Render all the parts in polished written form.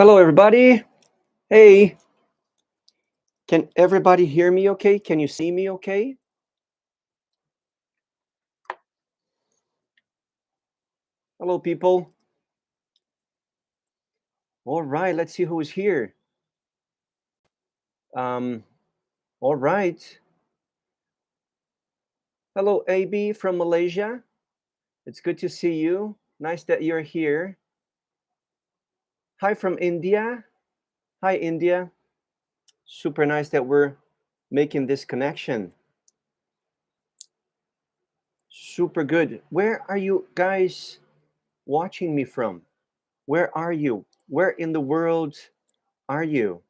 Hello, everybody. Hey, can everybody hear me okay? Can you see me okay? Hello, people. All right, let's see who's here. All right. Hello, AB from Malaysia. It's good to see you. Nice that you're here. Hi from India. Hi, India. Super nice that we're making this connection. Super good. Where are you guys watching me from? Where are you? Where in the world are you?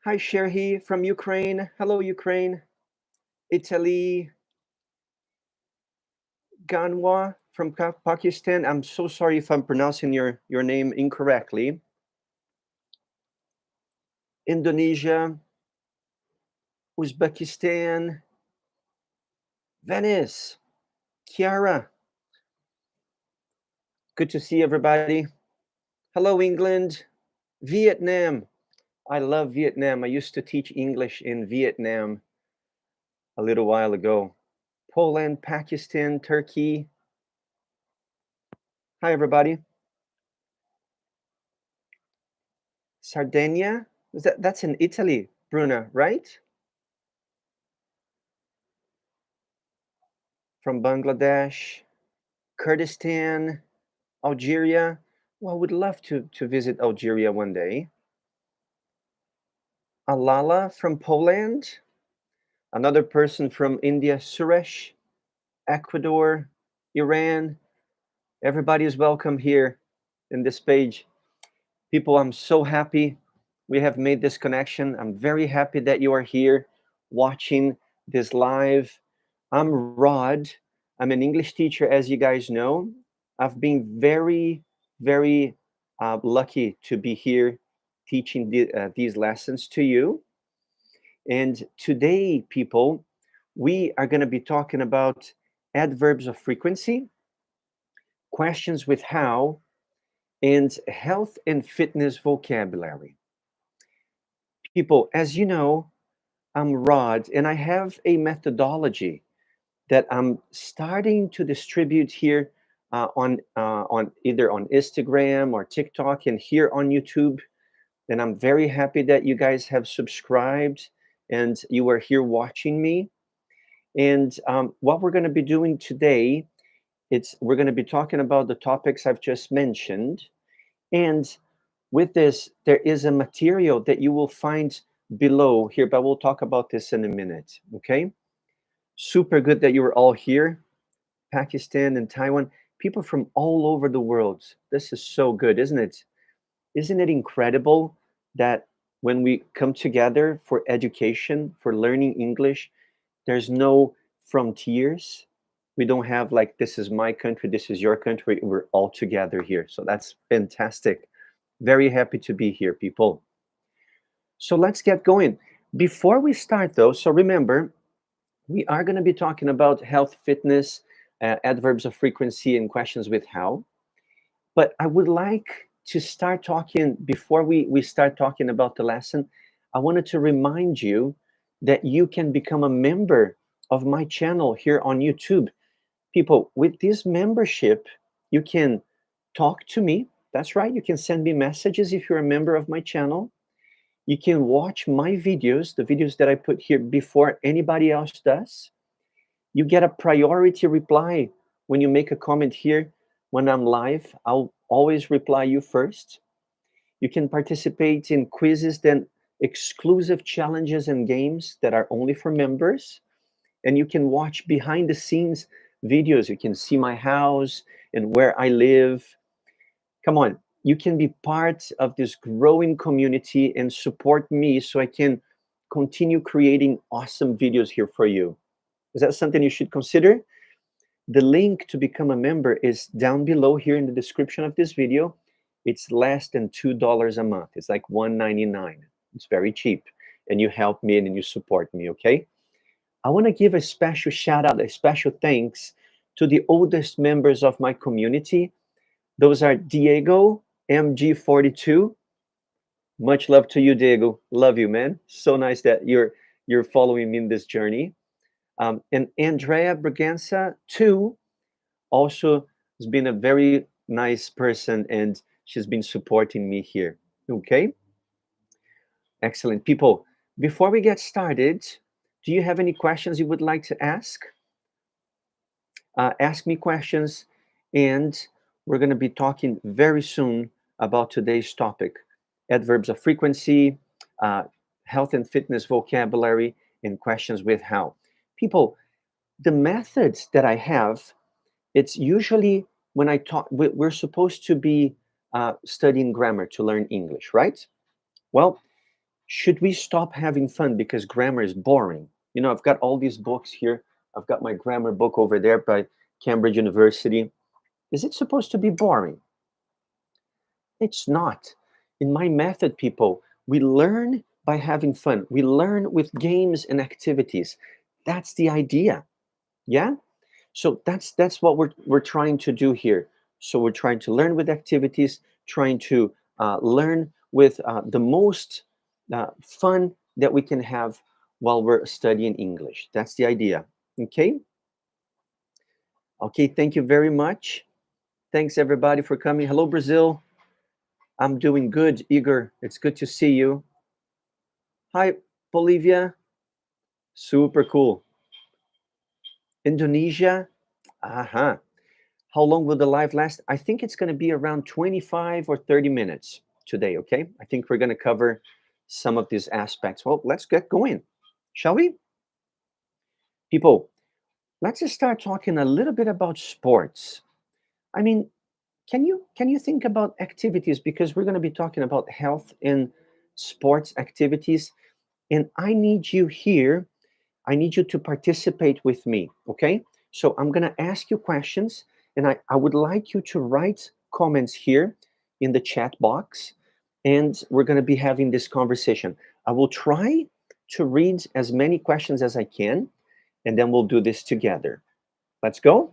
Hi, Sherhi from Ukraine. Hello, Ukraine. Italy. Ganwa from Pakistan. I'm so sorry if I'm pronouncing your name incorrectly. Indonesia. Uzbekistan. Venice. Kiara. Good to see everybody. Hello, England. Vietnam. I love Vietnam. I used to teach English in Vietnam a little while ago. Poland, Pakistan, Turkey. Hi, everybody. Sardinia. That's in Italy, Bruna, right? From Bangladesh, Kurdistan, Algeria. Well, I would love to visit Algeria one day. Alala from Poland. Another person from India, Suresh, Ecuador, Iran. Everybody is welcome here in this page. People, I'm so happy we have made this connection. I'm very happy that you are here watching this live. I'm Rod. I'm an English teacher, as you guys know. I've been very, very lucky to be here teaching these lessons to you. And today, people, we are going to be talking about adverbs of frequency, questions with how, and health and fitness vocabulary. People, as you know, I'm Rod, and I have a methodology that I'm starting to distribute here on either on Instagram or TikTok and here on YouTube. And I'm very happy that you guys have subscribed and you are here watching me. And what we're going to be doing today, we're going to be talking about the topics I've just mentioned. And with this, there is a material that you will find below here, but we'll talk about this in a minute, okay? Super good that you are all here. Pakistan and Taiwan, people from all over the world. This is so good, isn't it? Isn't it incredible that when we come together for education, for learning English, there's no frontiers. We don't have like, this is my country, this is your country. We're all together here. So that's fantastic. Very happy to be here, people. So let's get going. Before we start though, so remember, we are going to be talking about health, fitness, adverbs of frequency, and questions with how. But I would like to start talking, before we start talking about the lesson, I wanted to remind you that you can become a member of my channel here on YouTube. People, with this membership, you can talk to me. That's right. You can send me messages if you're a member of my channel. You can watch my videos, the videos that I put here before anybody else does. You get a priority reply when you make a comment here. When I'm live, I'll always reply you first. You can participate in quizzes, then exclusive challenges and games that are only for members. And you can watch behind the scenes videos. You can see my house and where I live. Come on, you can be part of this growing community and support me so I can continue creating awesome videos here for you. Is that something you should consider? The link to become a member is down below here in the description of this video. It's less than $2 a month. It's like $1.99. It's very cheap. And you help me and you support me, okay? I want to give a special shout out, a special thanks to the oldest members of my community. Those are Diego MG42. Much love to you, Diego. Love you, man. So nice that you're following me in this journey. And Andrea Braganza too also has been a very nice person, and she's been supporting me here. Okay, excellent. People, before we get started, do you have any questions you would like to ask? Ask me questions, and we're going to be talking very soon about today's topic: adverbs of frequency, uh, health and fitness vocabulary, and questions with how. People, the methods that I have, it's usually when I talk, we're supposed to be studying grammar to learn English, right? Well, should we stop having fun because grammar is boring? You know, I've got all these books here. I've got my grammar book over there by Cambridge University. Is it supposed to be boring? It's not. In my method, people, we learn by having fun. We learn with games and activities. That's the idea. Yeah? So that's what we're trying to do here. So we're trying to learn with activities, trying to learn with the most fun that we can have while we're studying English. That's the idea. Okay. Okay. Thank you very much. Thanks everybody for coming. Hello, Brazil. I'm doing good, Igor. It's good to see you. Hi, Bolivia. Super cool. Indonesia. Uh-huh. How long will the live last? I think it's going to be around 25 or 30 minutes today, okay? I think we're going to cover some of these aspects. Well, let's get going, shall we? People, let's just start talking a little bit about sports. I mean, can you think about activities, because we're going to be talking about health and sports activities, and I need you here. I need you to participate with me, okay? So I'm going to ask you questions, and I would like you to write comments here in the chat box, and we're going to be having this conversation. I will try to read as many questions as I can, and then we'll do this together. Let's go.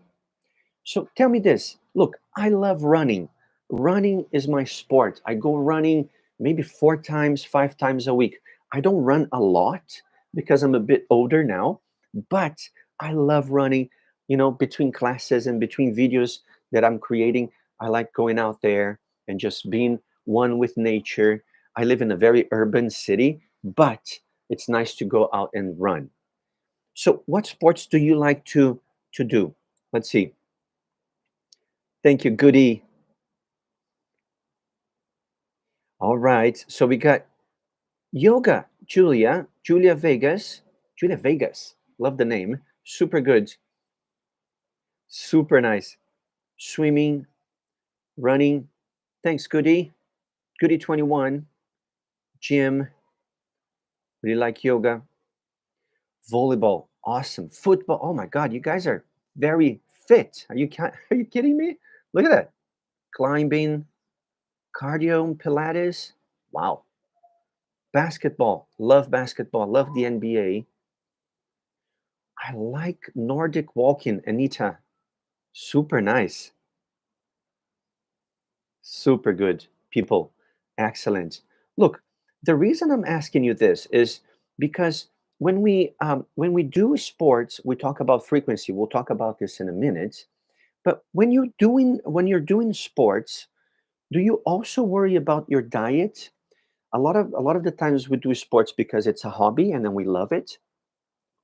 So tell me this. Look, I love running. Running is my sport. I go running maybe 4 times, 5 times a week. I don't run a lot because I'm a bit older now, but I love running, you know, between classes and between videos that I'm creating. I like going out there and just being one with nature. I live in a very urban city, but it's nice to go out and run. So what sports do you like to do? Let's see. Thank you, Goody. All right. So we got yoga, Julia Vegas. Julia Vegas. Love the name. Super good. Super nice. Swimming, running. Thanks, Goody. Goody 21. Gym. Really like yoga. Volleyball. Awesome. Football. Oh my God, you guys are very fit. Are you kidding me? Look at that. Climbing, cardio, Pilates. Wow. Basketball. Love basketball. Love the NBA. I like Nordic walking, Anita. Super nice. Super good, people. Excellent. Look, the reason I'm asking you this is because when we do sports, we talk about frequency. We'll talk about this in a minute. But when you're doing sports, do you also worry about your diet? A lot of the times we do sports because it's a hobby and then we love it.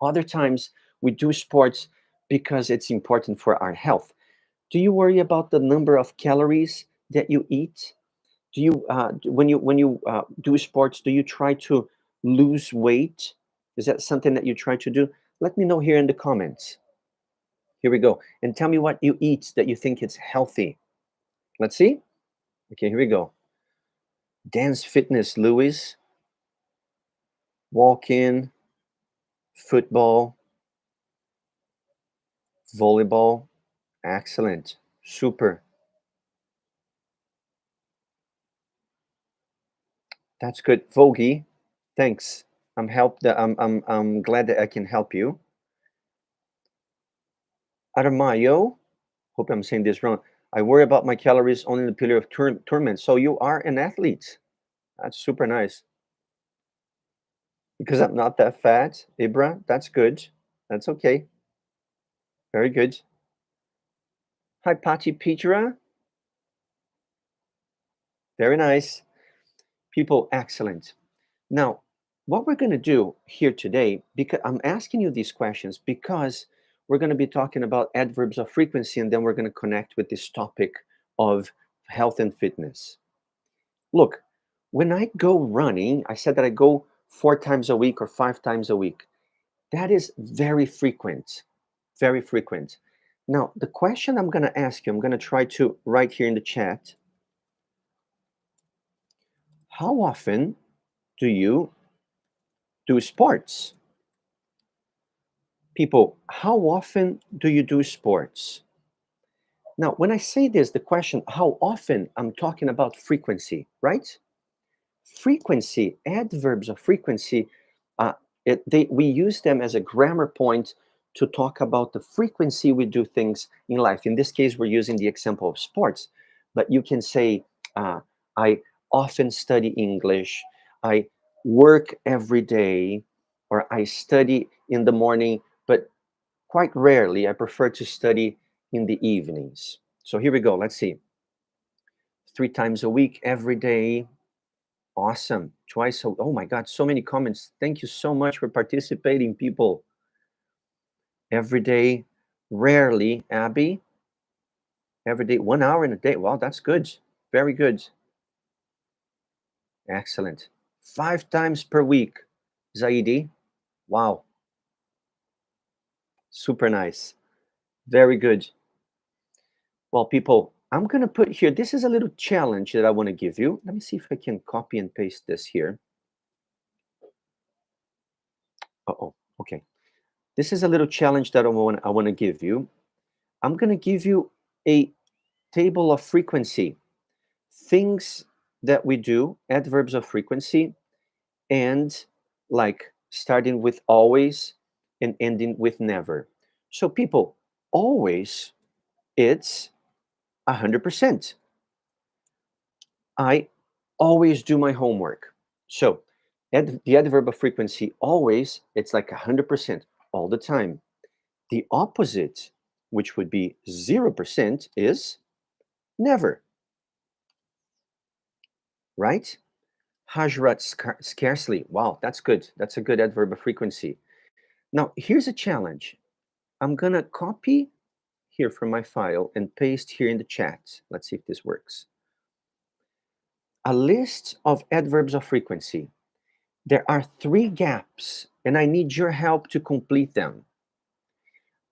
Other times we do sports because it's important for our health. Do you worry about the number of calories that you eat? Do you when you do sports, do you try to lose weight? Is that something that you try to do? Let me know here in the comments. Here we go. And tell me what you eat that you think it's healthy. Let's see. Okay, here we go. Dance fitness, Louis. Walk-in, football, volleyball. Excellent. Super. That's good. Vogie, thanks. I'm glad that I can help you. Aramayo, hope I'm saying this wrong. I worry about my calories only in the period of tournament. So you are an athlete. That's super nice. Because I'm not that fat, Ibra, that's good. That's okay. Very good. Hi, Pati Petra. Very nice. People, excellent. Now, what we're going to do here today, because I'm asking you these questions because we're going to be talking about adverbs of frequency, and then we're going to connect with this topic of health and fitness. Look, when I go running, I said that I go 4 times a week or 5 times a week. That is very frequent, very frequent. Now, the question I'm going to ask you, I'm going to try to write here in the chat. How often do you do sports? People, how often do you do sports? Now, when I say this, the question, how often, I'm talking about frequency, right? Frequency, adverbs of frequency, we use them as a grammar point to talk about the frequency we do things in life. In this case, we're using the example of sports, but you can say, I often study English, I work every day, or I study in the morning, but quite rarely I prefer to study in the evenings. So here we go. Let's see. 3 times a week, every day. Awesome. Twice a, oh my God, so many comments. Thank you so much for participating, people. Every day, rarely, Abby. Every day, 1 hour in a day. Wow, that's good. Very good. Excellent. 5 times per week, Zaidi. Wow. Super nice. Very good. Well, people, I'm going to put here, this is a little challenge that I want to give you. Let me see if I can copy and paste this here. Uh-oh, okay. This is a little challenge that I want to give you. I'm going to give you a table of frequency, things that we do, adverbs of frequency, and like starting with always and ending with never. So people, always, it's 100%. I always do my homework. So the adverb of frequency, always, it's like 100% all the time. The opposite, which would be 0%, is never. Right? Hajrat, scarcely. Wow, that's good. That's a good adverb of frequency. Now, here's a challenge. I'm going to copy here from my file and paste here in the chat. Let's see if this works. A list of adverbs of frequency. There are 3 gaps, and I need your help to complete them.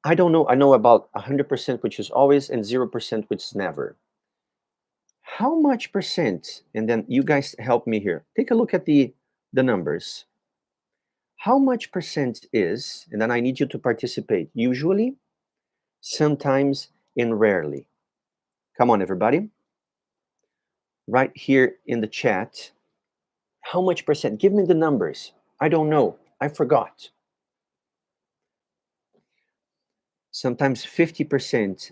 I don't know. I know about 100%, which is always, and 0%, which is never. How much percent, and then you guys help me here. Take a look at the numbers. How much percent is, and then I need you to participate, usually, sometimes, and rarely. Come on, everybody. Right here in the chat. How much percent? Give me the numbers. I don't know. I forgot. Sometimes 50%.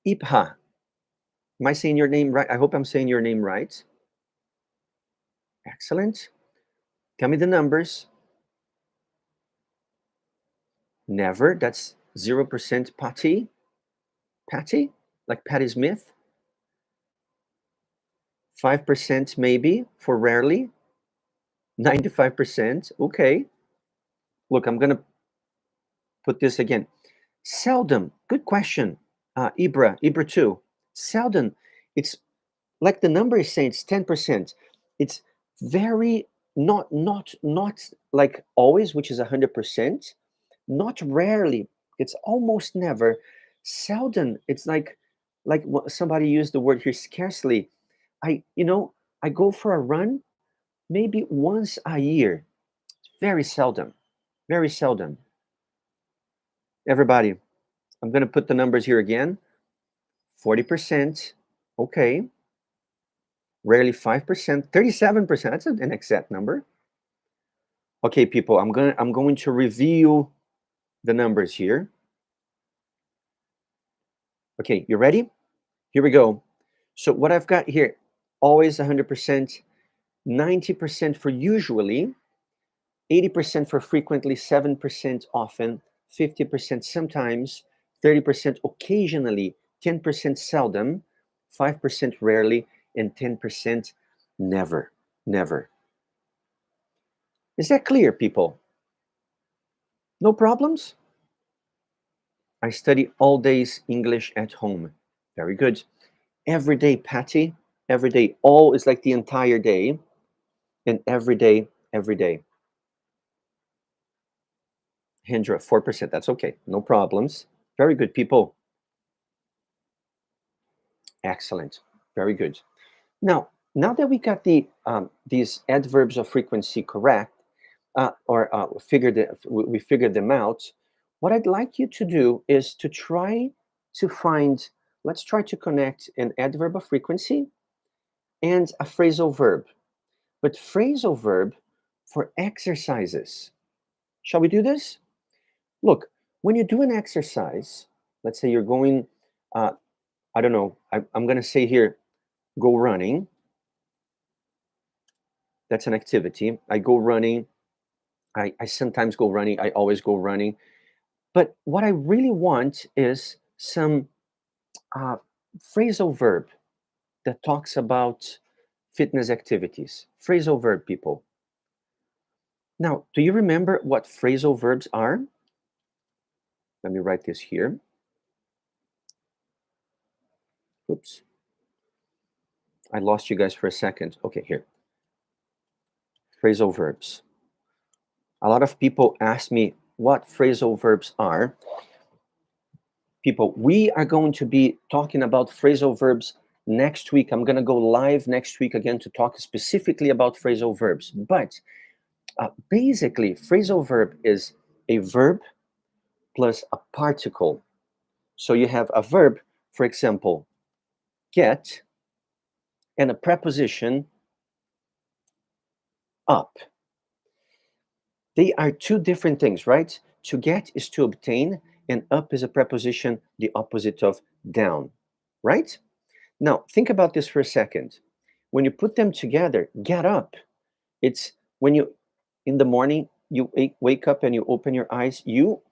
Ibha. Am I saying your name right? I hope I'm saying your name right. Excellent. Tell me the numbers. Never. That's 0%. Patty. Patty? Like Patty Smith? 5% maybe for rarely. 95%. Okay. Look, I'm going to put this again. Seldom. Good question. Ibra 2. Seldom. It's like the number is saying, it's 10%. It's very not like always, which is 100%. Not rarely. It's almost never. Seldom. It's like somebody used the word here, scarcely. I go for a run maybe once a year. Very seldom. Very seldom. Everybody, I'm going to put the numbers here again. 40%. Okay. Rarely 5%. 37%. That's an exact number. Okay, people, I'm going to review the numbers here. Okay, you ready? Here we go. So what I've got here, always 100%, 90% for usually, 80% for frequently, 7% often, 50% sometimes, 30% occasionally, 10% seldom, 5% rarely, and 10% never, never. Is that clear, people? No problems? I study all days English at home. Very good. Every day, Patty. Every day. All is like the entire day. And every day, every day. Hendra, 4%. That's okay. No problems. Very good, people. Excellent. Very good. Now that we got these adverbs of frequency correct, we figured them out, what I'd like you to do is to try to find, let's try to connect an adverb of frequency and a phrasal verb. But phrasal verb for exercises. Shall we do this? Look, when you do an exercise, let's say you're going, I don't know, I'm going to say here, go running. That's an activity. I go running. I sometimes go running. I always go running. But what I really want is some phrasal verb that talks about fitness activities. Phrasal verb, people. Now, do you remember what phrasal verbs are? Let me write this here. Oops. I lost you guys for a second. Okay, here. Phrasal verbs. A lot of people ask me what phrasal verbs are. People, we are going to be talking about phrasal verbs next week. I'm going to go live next week again to talk specifically about phrasal verbs. But basically, phrasal verb is a verb plus a particle. So you have a verb, for example, get, and a preposition, up. They are two different things, right? To get is to obtain, and up is a preposition, the opposite of down, right? Now, think about this for a second. When you put them together, get up. It's when you, in the morning, you wake up and you open your eyes, you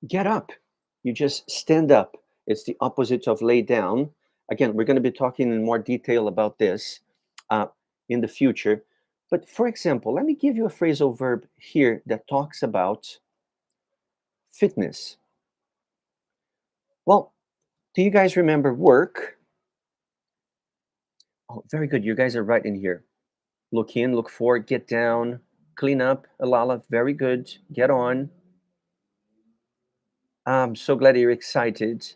get up. You just stand up. It's the opposite of lay down. Again, we're going to be talking in more detail about this in the future. But for example, let me give you a phrasal verb here that talks about fitness. Well, do you guys remember work? Oh, very good. You guys are right in here. Look in, look for, get down, clean up. Alala, very good. Get on. I'm so glad you're excited.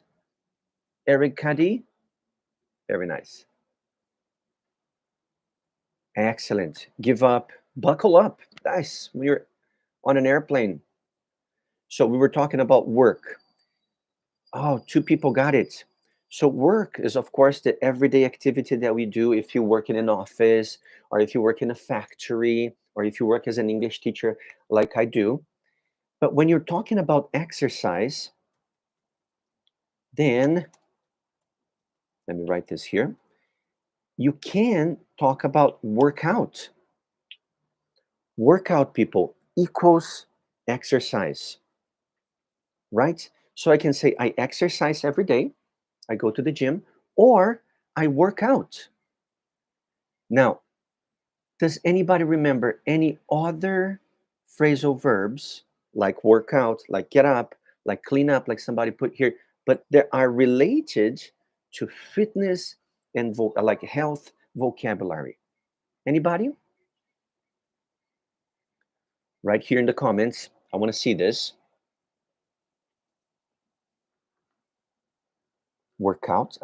Eric Cuddy, very nice. Excellent. Give up, buckle up. Nice. We're on an airplane. So we were talking about work. Oh, two people got it. So work is, of course, the everyday activity that we do if you work in an office, or if you work in a factory, or if you work as an English teacher like I do. But when you're talking about exercise, then, let me write this here, you can talk about workout. Workout, people, equals exercise, right? So I can say I exercise every day, I go to the gym, or I work out. Now, does anybody remember any other phrasal verbs like workout, like get up, like clean up, like somebody put here, but that are related to fitness and like health vocabulary? Anybody? Right here in the comments. I want to see this. Workout.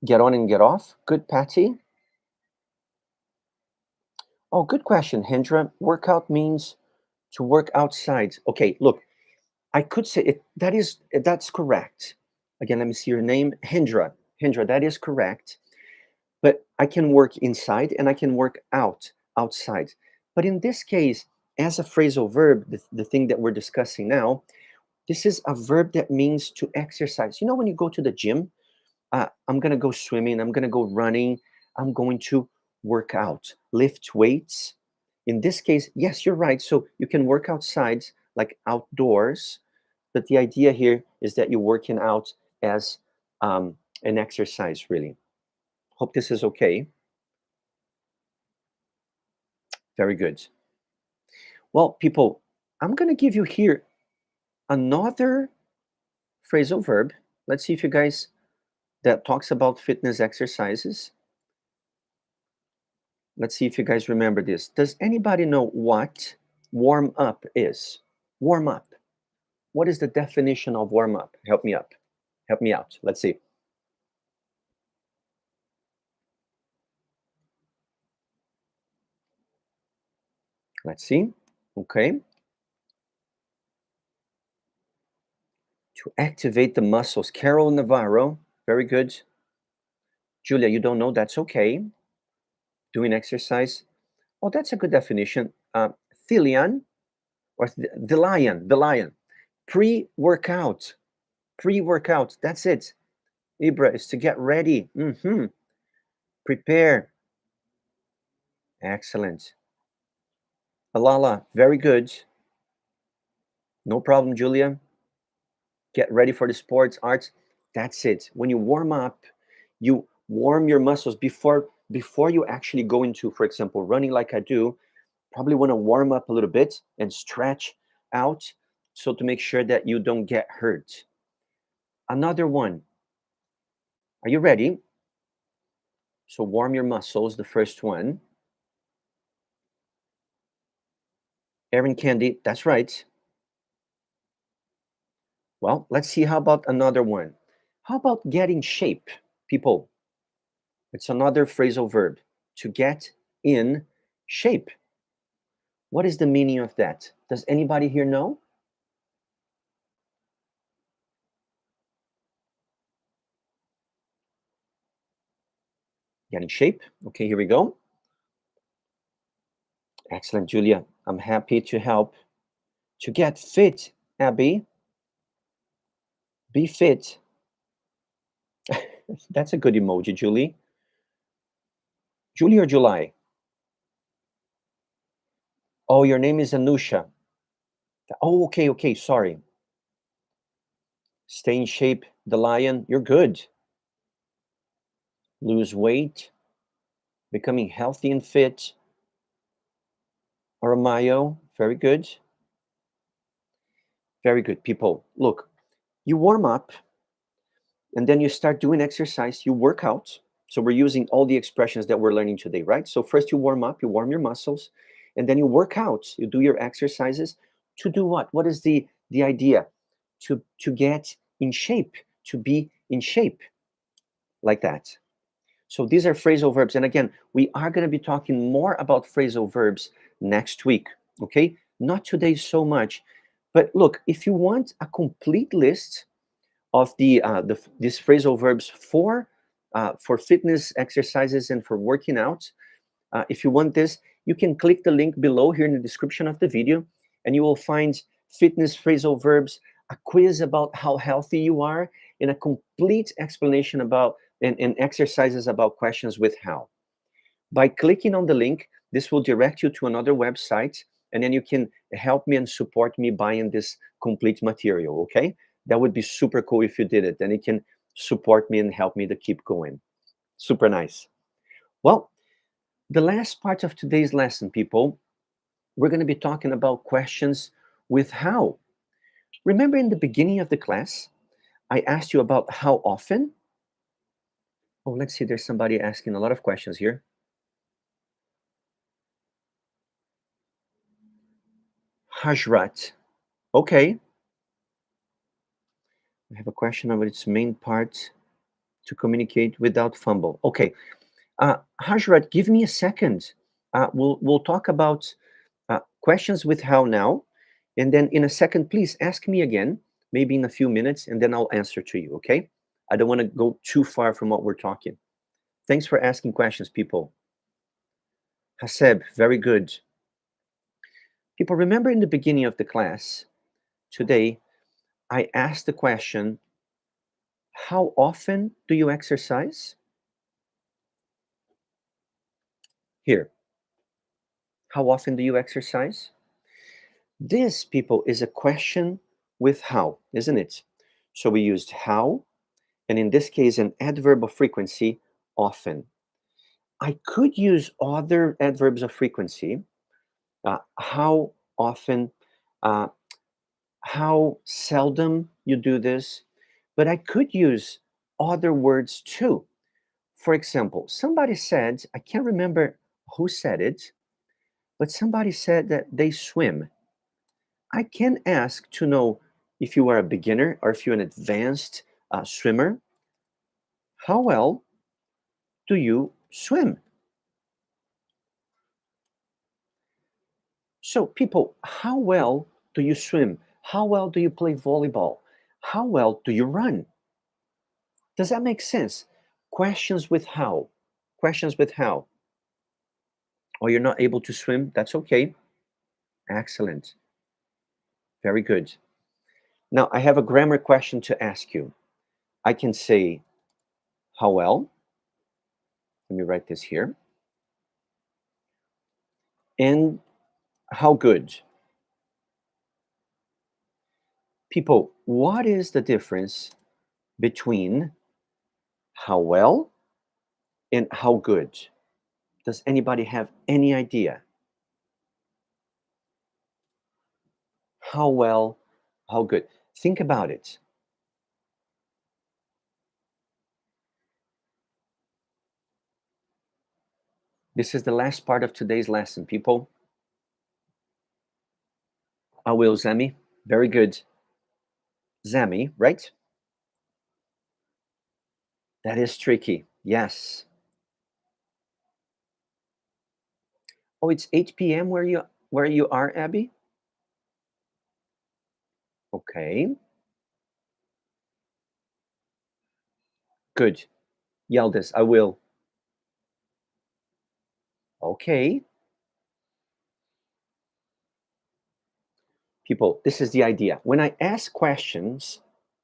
Get on and get off. Good, Patty. Oh, good question, Hendra. Workout means to work outside. Okay, look, I could say it. That's correct. Again, let me see your name, Hendra. Hendra, that is correct. But I can work inside and I can work outside. But in this case, as a phrasal verb, the thing that we're discussing now, this is a verb that means to exercise. You know, when you go to the gym, I'm going to go swimming, I'm going to go running, I'm going to work out, lift weights. In this case, yes, you're right. So you can work outside, like outdoors, but the idea here is that you're working out as an exercise, really. Hope this is okay. Very good. Well, people, I'm going to give you here another phrasal verb. Let's see if you guys, that talks about fitness exercises. Let's see if you guys remember this. Does anybody know what warm up is? Warm up. What is the definition of warm up? Help me up. Help me out. Let's see. Let's see. Okay. To activate the muscles. Carol Navarro. Very good. Julia, you don't know? That's okay. Doing exercise. Oh, that's a good definition. Thelian or the lion. Pre-workout. Pre-workout. That's it. Ibra is to get ready. Prepare. Excellent. Alala, very good. No problem, Julia. Get ready for the sports, arts. That's it. When you warm up, you warm your muscles before you actually go into, for example, running like I do. Probably want to warm up a little bit and stretch out, so to make sure that you don't get hurt. Another one. Are you ready? So warm your muscles, the first one. Erin Candy, that's right. Well, let's see. How about another one? How about get in shape, people? It's another phrasal verb, to get in shape. What is the meaning of that? Does anybody here know? Get in shape. Okay, here we go. Excellent, Julia. I'm happy to help. To get fit, Abby. Be fit. That's a good emoji, Julie. Julie or July? Oh, your name is Anusha. Oh, okay, sorry. Stay in shape, the lion. You're good. Lose weight. Becoming healthy and fit. Aramayo, very good. Very good, people. Look, you warm up and then you start doing exercise, you work out. So we're using all the expressions that we're learning today, right? So first you warm up, you warm your muscles, and then you work out, you do your exercises to do what? What is the idea? To get in shape, to be in shape, like that. So these are phrasal verbs. And again, we are going to be talking more about phrasal verbs next week, okay? Not today so much. But look, if you want a complete list of these phrasal verbs for fitness exercises and for working out, if you want this, you can click the link below here in the description of the video, and you will find fitness phrasal verbs, a quiz about how healthy you are, and a complete explanation about and exercises about questions with how. By clicking on the link, this will direct you to another website, and then you can help me and support me buying this complete material, okay? That would be super cool if you did it, and it can support me and help me to keep going. Super nice. Well, the last part of today's lesson, people, we're going to be talking about questions with how. Remember in the beginning of the class, I asked you about how often? Oh, let's see, there's somebody asking a lot of questions here. Hajrat. Okay. I have a question about its main part to communicate without fumble. Okay. Hajrat, give me a second. We'll talk about questions with how now. And then in a second, please ask me again, maybe in a few minutes, and then I'll answer to you, okay? I don't want to go too far from what we're talking. Thanks for asking questions, people. Haseb, very good. People, remember in the beginning of the class today, I asked the question, How often do you exercise? Here. How often do you exercise? This, people, is a question with how, isn't it? So we used how, and in this case, an adverb of frequency, often. I could use other adverbs of frequency, how often, uh, how seldom you do this, but I could use other words too. For example, somebody said, I can't remember who said it, but somebody said that they swim. I can ask to know if you are a beginner or if you're an advanced swimmer. How well do you swim? So, people, how well do you swim? How well do you play volleyball? How well do you run? Does that make sense? Questions with how. Questions with how. Or you're not able to swim? That's okay. Excellent. Very good. Now, I have a grammar question to ask you. I can say, how well? Let me write this here. And how good? People, what is the difference between how well and how good? Does anybody have any idea? How well, how good? Think about it. This is the last part of today's lesson, people. I will, Zami. Very good. Zami, right? That is tricky. Yes. Oh, it's 8 p.m. where you are, Abby? Okay. Good. Yaldis, I will. Okay. People, this is the idea. When I ask questions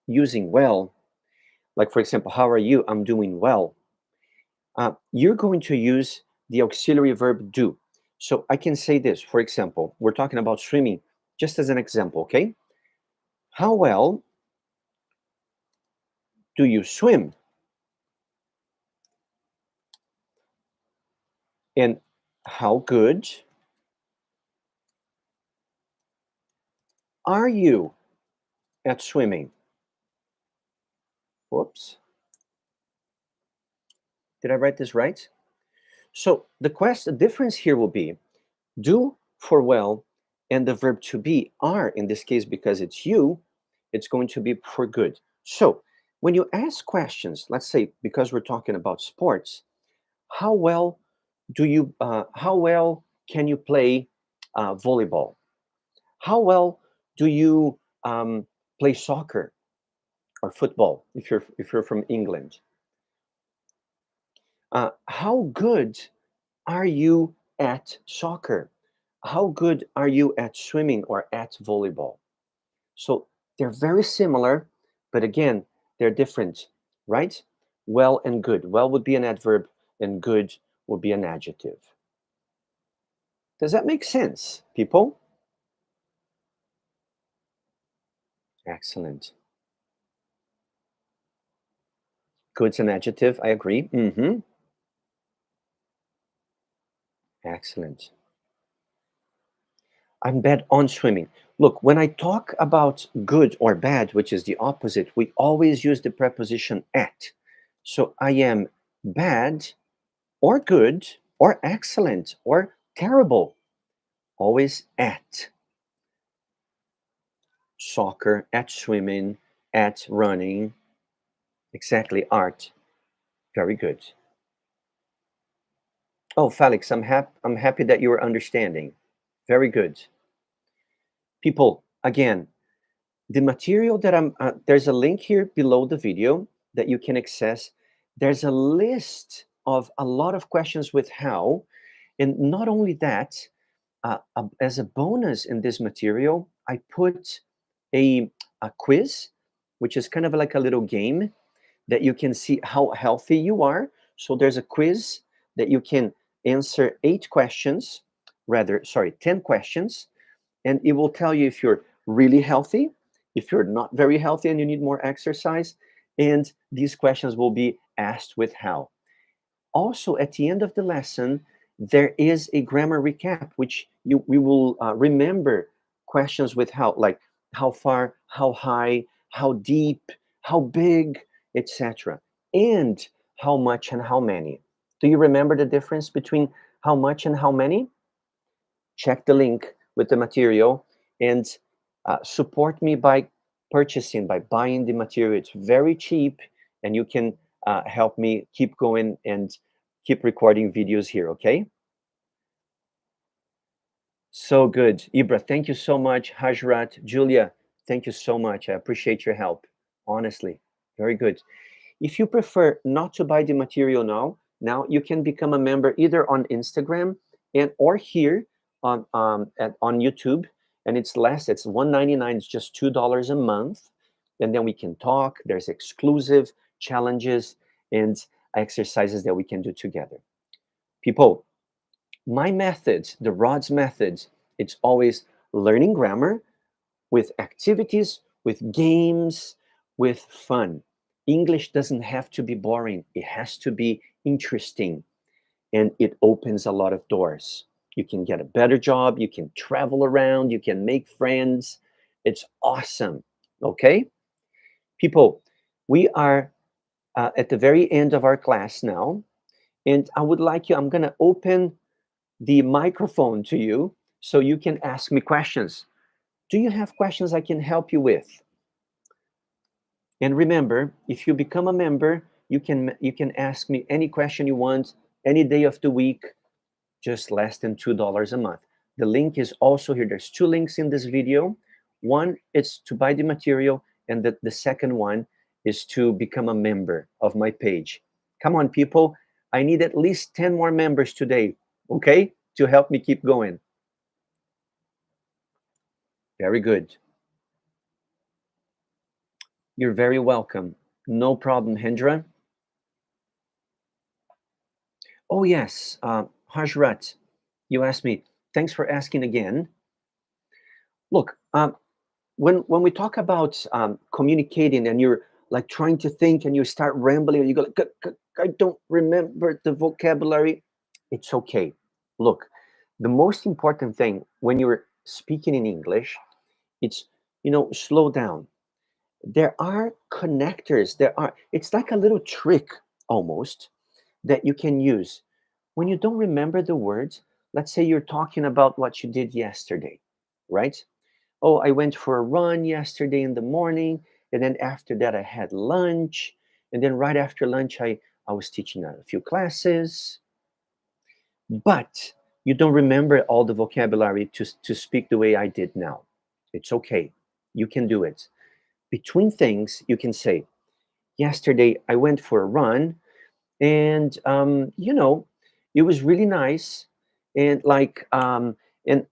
using well, like for example, how are you? I'm doing well. You're going to use the auxiliary verb do. So I can say this, for example, we're talking about swimming, just as an example, okay? How well do you swim? And how good are you at swimming? Whoops. Did I write this right? So the difference here will be do for well and the verb to be are, in this case, because it's you, it's going to be for good. So when you ask questions, let's say because we're talking about sports, how well how well can you play volleyball? How well do you play soccer or football if you're from England? How good are you at soccer? How good are you at swimming or at volleyball? So they're very similar, but again, they're different, right? Well and good. Well would be an adverb, and good would be an adjective. Does that make sense, people? Excellent. Good's an adjective, I agree. Excellent. I'm bad on swimming. Look, when I talk about good or bad, which is the opposite, we always use the preposition at. So I am bad or good or excellent or terrible. Always at soccer, at swimming, at running. Exactly, art. Very good. Oh, Felix, I'm happy that you are understanding. Very good. People, again, the material that there's a link here below the video that you can access. There's a list of a lot of questions with how, and not only that, as a bonus in this material, I put a quiz, which is kind of like a little game. that you can see how healthy you are. So there's a quiz that you can answer 10 questions, and it will tell you if you're really healthy, if you're not very healthy and you need more exercise, and these questions will be asked with how. Also, at the end of the lesson, there is a grammar recap, which we will remember questions with how, like how far, how high, how deep, how big, etc. And how much and how many. Do you remember the difference between how much and how many? Check the link with the material and support me by buying the material. It's very cheap, and you can help me keep going and keep recording videos here, okay? So good. Ibra, thank you so much. Hajrat, Julia, thank you so much. I appreciate your help, honestly. Very good. If you prefer not to buy the material now you can become a member either on Instagram or here on YouTube, and it's less. It's $1.99. It's just $2 a month, and then we can talk. There's exclusive challenges and exercises that we can do together. People, my methods, the Rod's methods, it's always learning grammar with activities, with games, with fun. English doesn't have to be boring. It has to be interesting, and it opens a lot of doors. You can get a better job, you can travel around, you can make friends. It's awesome, okay? People, we are at the very end of our class now, and I'm going to open the microphone to you so you can ask me questions. Do you have questions I can help you with? And remember, if you become a member, you can ask me any question you want, any day of the week, just less than $2 a month. The link is also here. There's 2 links in this video. One is to buy the material, and the second one is to become a member of my page. Come on, people. I need at least 10 more members today, okay, to help me keep going. Very good. You're very welcome. No problem, Hendra. Oh, yes, Hajrat, you asked me. Thanks for asking again. Look, when we talk about communicating and you're like trying to think and you start rambling and you go, I don't remember the vocabulary, it's okay. Look, the most important thing when you're speaking in English, it's, slow down. There are connectors. It's like a little trick almost that you can use. When you don't remember the words, let's say you're talking about what you did yesterday, right? Oh, I went for a run yesterday in the morning, and then after that I had lunch, and then right after lunch I was teaching a few classes. But you don't remember all the vocabulary to speak the way I did now. It's okay. You can do it. Between things, you can say, yesterday I went for a run, and it was really nice, and and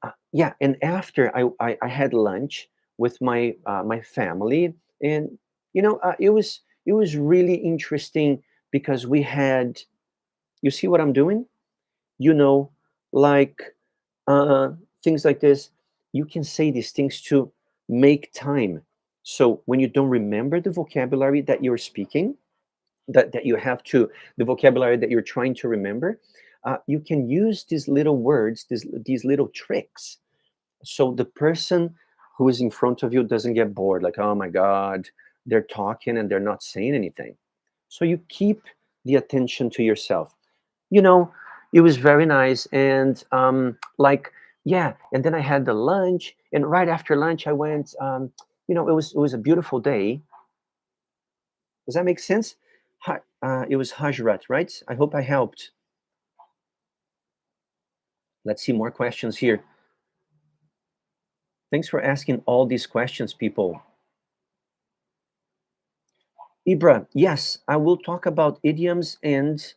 after I had lunch with my my family, and it was really interesting because we had, you see what I'm doing, like uh, things like this. You can say these things to make time. So when you don't remember the vocabulary that you're speaking, that you have to, the vocabulary that you're trying to remember, you can use these little words, these little tricks, so the person who is in front of you doesn't get bored, like, oh my god, they're talking and they're not saying anything. So you keep the attention to yourself. It was very nice, and and then I had the lunch, and right after lunch I went, it was a beautiful day. Does that make sense? It was Hajrat, right? I hope I helped. Let's see more questions here. Thanks for asking all these questions, people. Ibra, yes, I will talk about idioms and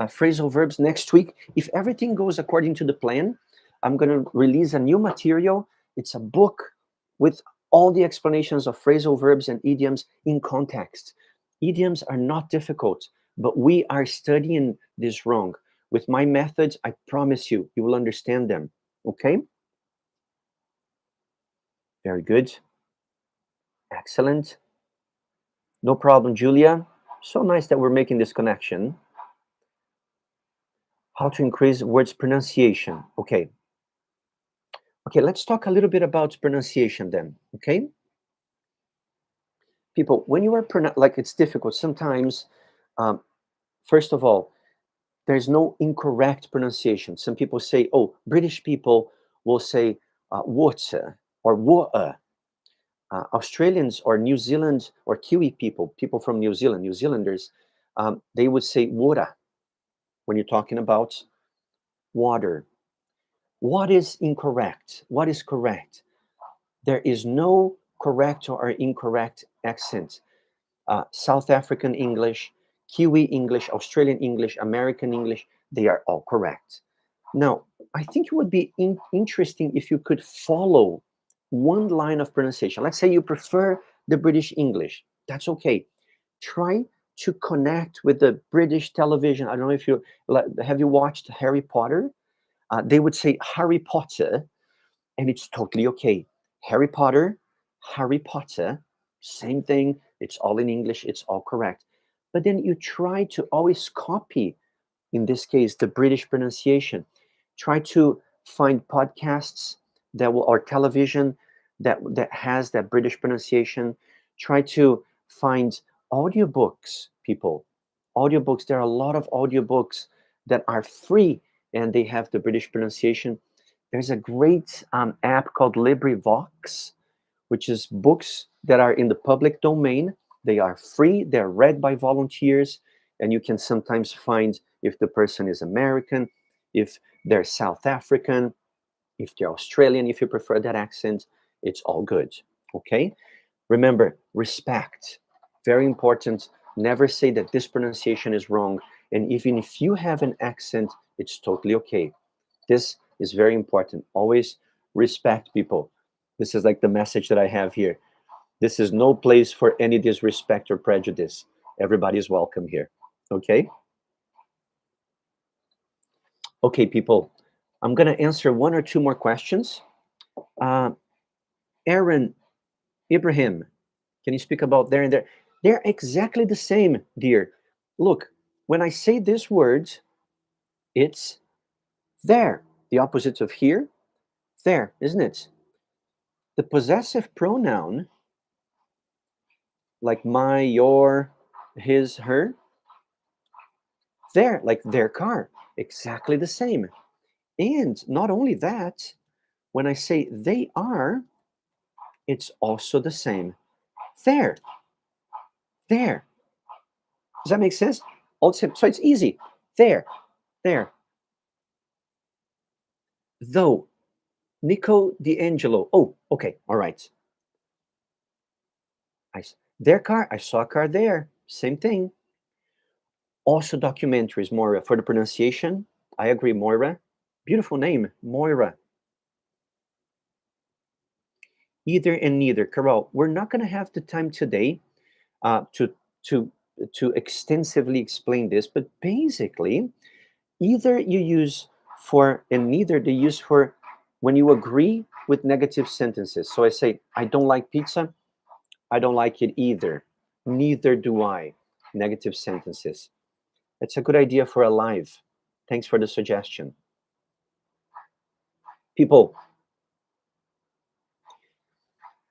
phrasal verbs next week. If everything goes according to the plan, I'm going to release a new material. It's a book with all the explanations of phrasal verbs and idioms in context. Idioms are not difficult, but we are studying this wrong. With my methods, I promise you, you will understand them. Okay? Very good. Excellent. No problem, Julia. So nice that we're making this connection. How to increase words pronunciation. Okay. Okay, let's talk a little bit about pronunciation then. Okay? People, when you are like it's difficult sometimes. First of all, there's no incorrect pronunciation. Some people say, oh, British people will say water or water. Australians or New Zealand or Kiwi people from New Zealand, New Zealanders, they would say water when you're talking about water. What is incorrect? What is correct? There is no correct or incorrect accent. South African English, Kiwi English, Australian English, American English, they are all correct. Now, I think it would be interesting if you could follow one line of pronunciation. Let's say you prefer the British English. That's okay. Try to connect with the British television. I don't know if you have you watched Harry Potter? They would say Harry Potter, and it's totally okay. Harry Potter, Harry Potter, same thing. It's all in English. It's all correct. But then you try to always copy, in this case, the British pronunciation. Try to find podcasts that will, or television that has that British pronunciation. Try to find audiobooks, people. Audiobooks. There are a lot of audiobooks that are free and they have the British pronunciation. There's a great app called LibriVox, which is books that are in the public domain. They are free. They're read by volunteers, and you can sometimes find if the person is American, if they're South African, if they're Australian, if you prefer that accent, it's all good. Okay? Remember, respect. Very important. Never say that this pronunciation is wrong. And even if you have an accent, it's totally okay. This is very important. Always respect people. This is like the message that I have here. This is no place for any disrespect or prejudice. Everybody is welcome here. Okay? Okay, people. I'm going to answer one or two more questions. Aaron, Ibrahim, can you speak about there and there? They're exactly the same, dear. Look, when I say this word, it's there. The opposite of here, there, isn't it? The possessive pronoun, like my, your, his, her, there, like their car, exactly the same. And not only that, when I say they are, it's also the same. There, there. Does that make sense? Also, so it's easy. There, there. Though, Nico D'Angelo. Oh, okay, all right. Their car, I saw a car there. Same thing. Also documentaries, Moira, for the pronunciation. I agree, Moira. Beautiful name, Moira. Either and neither. Carol, we're not going to have the time today to extensively explain this, but basically, either you use for and neither they use for when you agree with negative sentences. So I say, I don't like pizza. I don't like it either. Neither do I. Negative sentences. It's a good idea for a live. Thanks for the suggestion. People.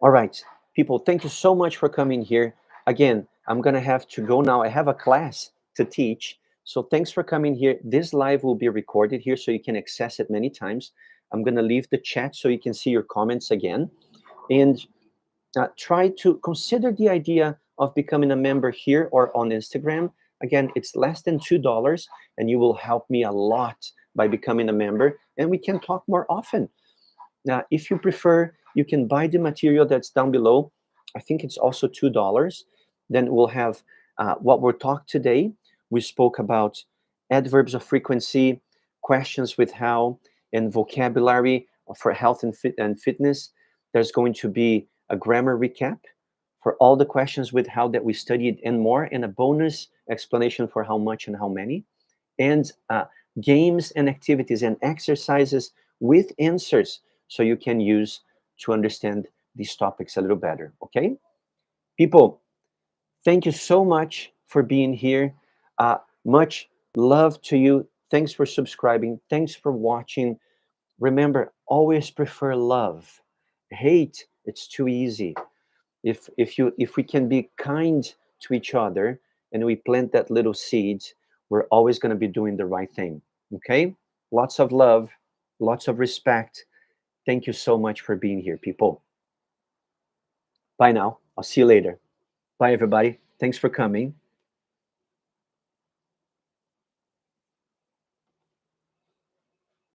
All right. People, thank you so much for coming here. Again, I'm going to have to go now. I have a class to teach. So thanks for coming here. This live will be recorded here so you can access it many times. I'm going to leave the chat so you can see your comments again. And try to consider the idea of becoming a member here or on Instagram. Again, it's less than $2 and you will help me a lot by becoming a member and we can talk more often. Now, if you prefer, you can buy the material that's down below. I think it's also $2. Then we'll have what we're talking today. We spoke about adverbs of frequency, questions with how, and vocabulary for health and fitness. There's going to be a grammar recap for all the questions with how that we studied and more, and a bonus explanation for how much and how many, and games and activities and exercises with answers so you can use to understand these topics a little better. Okay, people, thank you so much for being here. Much love to you. Thanks for subscribing. Thanks for watching. Remember, always prefer love. Hate, it's too easy. If we can be kind to each other and we plant that little seed, we're always going to be doing the right thing. Okay? Lots of love, lots of respect. Thank you so much for being here, people. Bye now. I'll see you later. Bye, everybody. Thanks for coming.